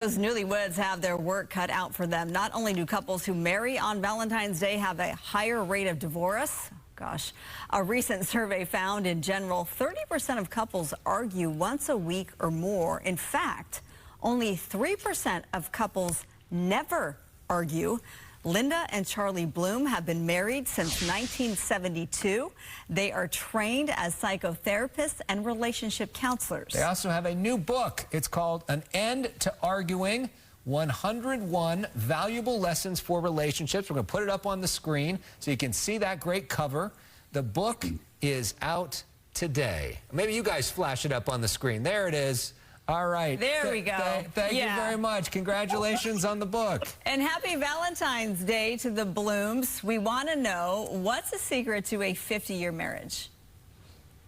Those newlyweds have their work cut out for them. Not only do couples who marry on Valentine's Day have a higher rate of divorce, gosh, a recent survey found in general, 30% of couples argue once a week or more. In fact, only 3% of couples never argue. Linda and Charlie Bloom have been married since 1972. They are trained as psychotherapists and relationship counselors. They also have a new book. It's called An End to Arguing, 101 Valuable Lessons for Relationships. We're going to put it up on the screen so you can see that great cover. The book is out today. Maybe you guys flash it up on the screen. There it is. All right. There we go. Thank you very much. Congratulations on the book. And happy Valentine's Day to the Blooms. We want to know, what's the secret to a 50-year marriage?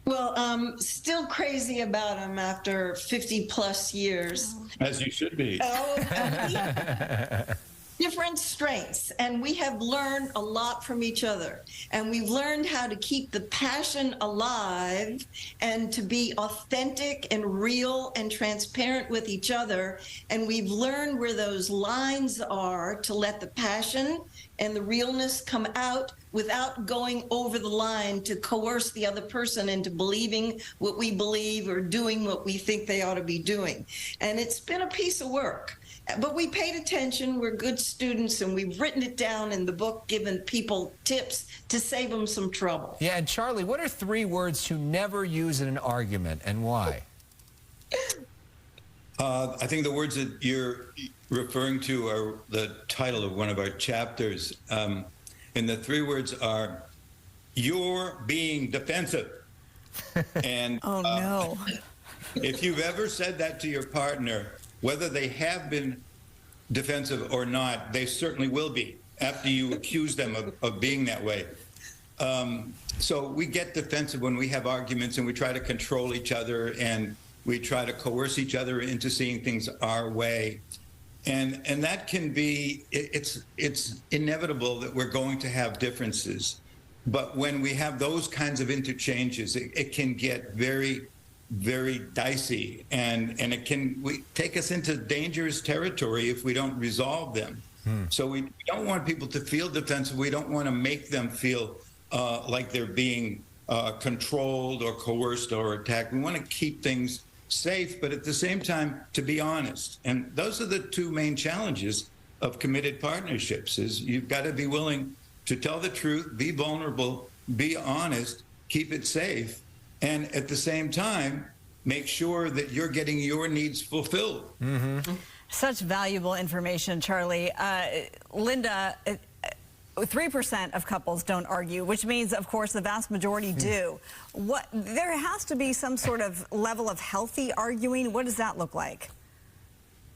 Well, still crazy about him after 50-plus years. As you should be. Different strengths, and we have learned a lot from each other, and we've learned how to keep the passion alive and to be authentic and real and transparent with each other, and we've learned where those lines are to let the passion and the realness come out without going over the line to coerce the other person into believing what we believe or doing what we think they ought to be doing. And it's been a piece of work. But we paid attention, we're good students, and we've written it down in the book, giving people tips to save them some trouble. Yeah, and Charlie, what are 3 words to never use in an argument, and why? I think the words that you're referring to are the title of one of our chapters. And the 3 words are, "You're being defensive." And oh, no. If you've ever said that to your partner, whether they have been defensive or not, they certainly will be after you accuse them of being that way. So we get defensive when we have arguments, and we try to control each other, and we try to coerce each other into seeing things our way. And that can be, it's inevitable that we're going to have differences. But when we have those kinds of interchanges, it can get very dicey, and it can take us into dangerous territory if we don't resolve them. So we don't want people to feel defensive. We don't want to make them feel like they're being controlled or coerced or attacked. We want to keep things safe, but at the same time to be honest. And those are the 2 main challenges of committed partnerships: is you've got to be willing to tell the truth, be vulnerable, be honest, keep it safe, and at the same time, make sure that you're getting your needs fulfilled. Such valuable information, Charlie. Linda, 3% of couples don't argue, which means, of course, the vast majority do. There has to be some sort of level of healthy arguing. What does that look like?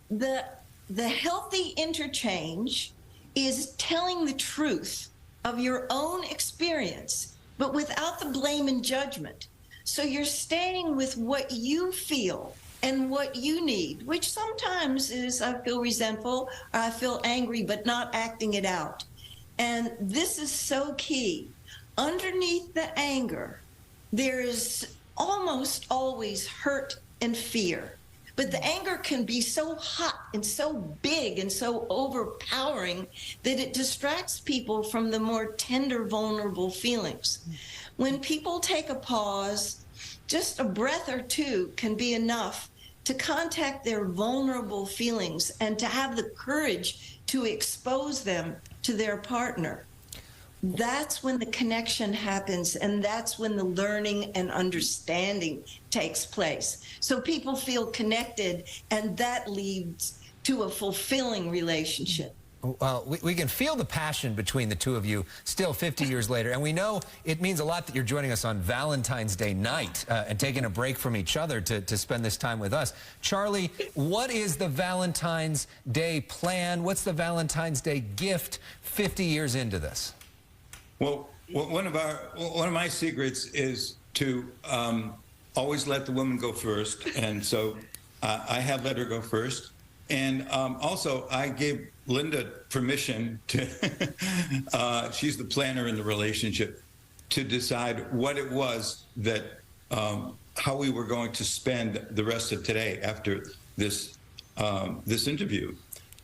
The healthy interchange is telling the truth of your own experience, but without the blame and judgment. So you're staying with what you feel and what you need, which sometimes is, I feel resentful, or I feel angry, but not acting it out. And this is so key. Underneath the anger, there is almost always hurt and fear. But the anger can be so hot and so big and so overpowering that it distracts people from the more tender, vulnerable feelings. When people take a pause, just a breath or 2 can be enough to contact their vulnerable feelings and to have the courage to expose them to their partner. That's when the connection happens, and that's when the learning and understanding takes place. So people feel connected, and that leads to a fulfilling relationship. Well, we can feel the passion between the 2 of you still 50 years later, and we know it means a lot that you're joining us on Valentine's Day night and taking a break from each other to spend this time with us. Charlie, what is the Valentine's Day plan? What's the Valentine's Day gift 50 years into this? Well, one of my secrets is to always let the woman go first, and so I have let her go first. And also, I gave Linda permission to, she's the planner in the relationship, to decide what it was that, how we were going to spend the rest of today after this this interview.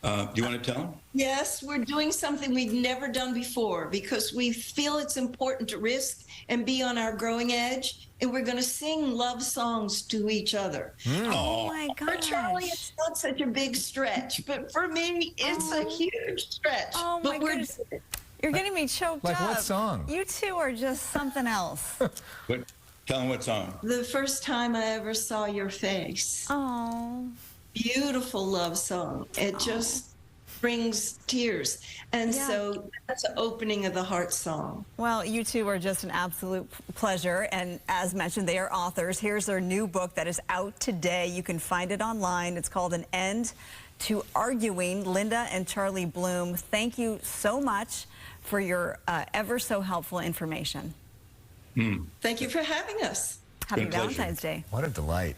Do you want to tell them? Yes, we're doing something we've never done before because we feel it's important to risk and be on our growing edge. And we're going to sing love songs to each other. Oh my For gosh. Charlie, it's not such a big stretch, but for me, it's a huge stretch. Oh my but we're goodness. You're getting me choked Like up. what song? You two are just something else. Tell them what song. the first time I ever saw your face. Oh. Beautiful love song. It just brings tears. And Yeah. so that's an opening of the heart song. Well, you two are just an absolute pleasure. And as mentioned, they are authors. Here's their new book that is out today. You can find it online. It's called An End to Arguing. Linda and Charlie Bloom, thank you so much for your ever so helpful information. Thank you for having us. Happy Been a pleasure. Valentine's Day. What a delight.